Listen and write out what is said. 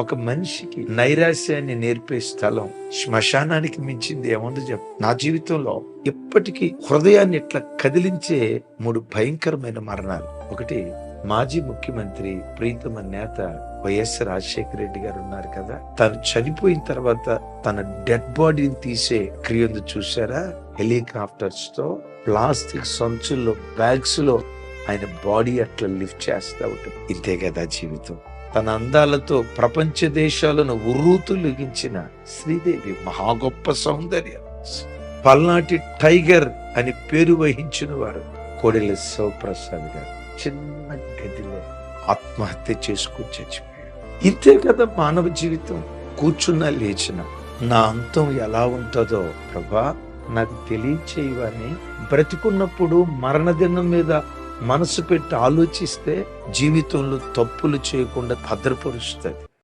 ఒక మనిషికి నైరాశ్యాన్ని నేర్పే స్థలం శ్మశానానికి మించింది ఏముంది చెప్పు. నా జీవితంలో ఎప్పటికీ హృదయాన్ని ఇట్లా కదిలించే 3 భయంకరమైన మరణాలు. ఒకటి, మాజీ ముఖ్యమంత్రి ప్రీతమ నేత వైఎస్ రాజశేఖర రెడ్డి గారు ఉన్నారు కదా, తను చనిపోయిన తర్వాత తన డెడ్ బాడీని తీసే క్రియ ఉంది చూసారా? హెలికాప్టర్స్ తో ప్లాస్టిక్ సంచుల్లో బ్యాగ్స్ లో ఆయన బాడీ అట్లా లిఫ్ట్ చేస్తా ఉంటుంది. ఇంతే కదా జీవితం. తన అందాలతో ప్రపంచ దేశాలను ఉర్రూతులిగించిన శ్రీదేవి, మహా గొప్ప సౌందర్యం. పల్నాటి టైగర్ అని పేరు వహించిన వారు కోడెల శివప్రసాద్ గారు చిన్న గదిలో ఆత్మహత్య చేసుకుని చచ్చిపోయాడు. ఇంతే కదా మానవ జీవితం. కూర్చున్నా లేచిన నా అంతం ఎలా ఉంటుందో ప్రభా నాకు తెలియచేయవని బ్రతికున్నప్పుడు మరణదినం మీద మనసు పెట్టి ఆలోచిస్తే జీవితంలో తప్పులు చేయకుండా భద్రపరుస్తుంది.